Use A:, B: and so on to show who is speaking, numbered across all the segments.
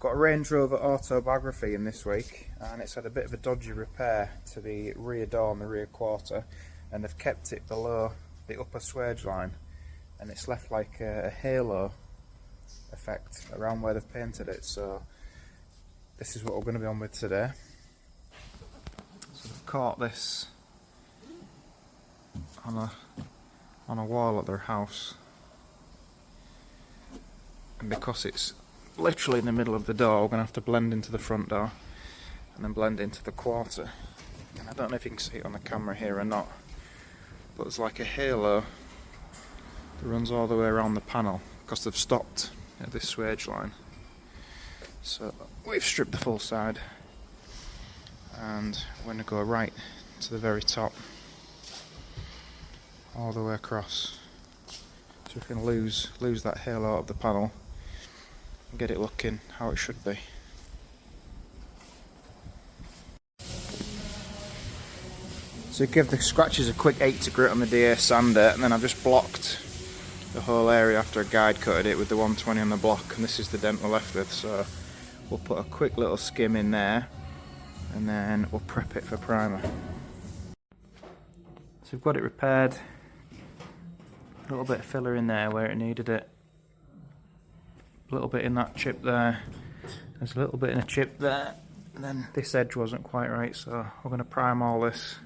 A: got a Range Rover autobiography in this week, and it's had a bit of a dodgy repair to the rear door and the rear quarter, and they've kept it below the upper swage line, and it's left like a halo effect around where they've painted it. So this is what we're going to be on with today. So they've caught this on a wall at their house, and because it's literally in the middle of the door, we're going to have to blend into the front door and then blend into the quarter. And I don't know if you can see it on the camera here or not, but there's like a halo that runs all the way around the panel because they've stopped at this swage line. So we've stripped the full side, and we're going to go right to the very top, all the way across, so we can lose that halo out of the panel and get it looking how it should be. So give the scratches a quick 80 grit on the DA sander, and then I've just blocked the whole area after I guide cutted it with the 120 on the block, and this is the dent we're left with. So we'll put a quick little skim in there, and then we'll prep it for primer. So we've got it repaired. A little bit of filler in there where it needed it. A little bit in that chip there. There's a little bit in a chip there. And then this edge wasn't quite right, so we're going to prime all this.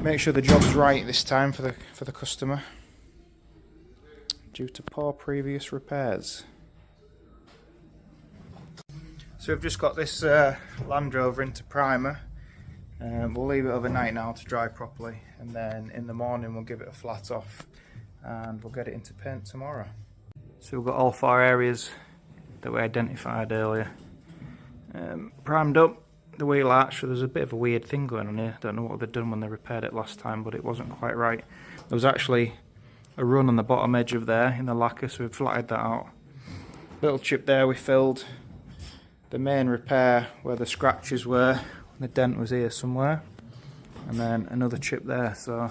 A: Make sure the job's right this time for the customer, due to poor previous repairs. So we've just got this Land Rover into primer. We'll leave it overnight now to dry properly, and then in the morning we'll give it a flat off and we'll get it into paint tomorrow. So we've got all 4 areas that we identified earlier primed up. The wheel arch, so there's a bit of a weird thing going on here. Don't know what they've done when they repaired it last time, but it wasn't quite right. There was actually a run on the bottom edge of there in the lacquer, so we've flattened that out. Little chip there we filled. The main repair where the scratches were, the dent was here somewhere, and then another chip there. So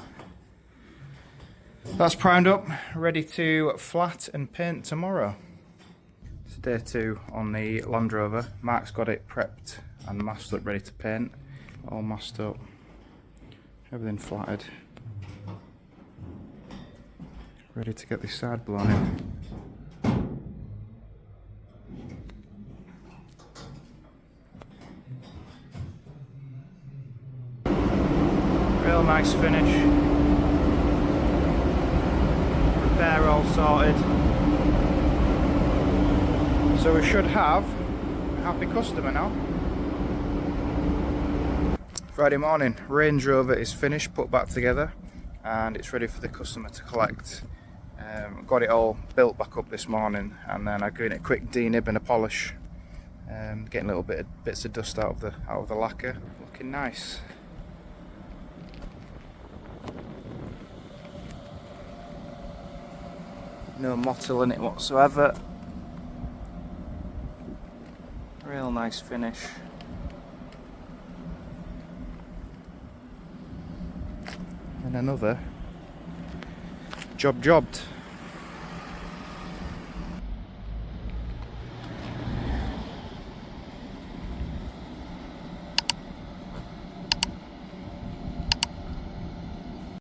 A: that's primed up, ready to flat and paint tomorrow. It's day 2 on the Land Rover. Mark's got it prepped and masked up, ready to paint. All masked up, everything flatted, ready to get this side blown in. Real nice finish. Repair all sorted. So we should have a happy customer now. Friday morning, Range Rover is finished, put back together, and it's ready for the customer to collect. Got it all built back up this morning, and then I'm giving it a quick denib and a polish. Getting a little bits of dust out of the lacquer. Looking nice. No mottle in it whatsoever. Real nice finish. And another jobbed.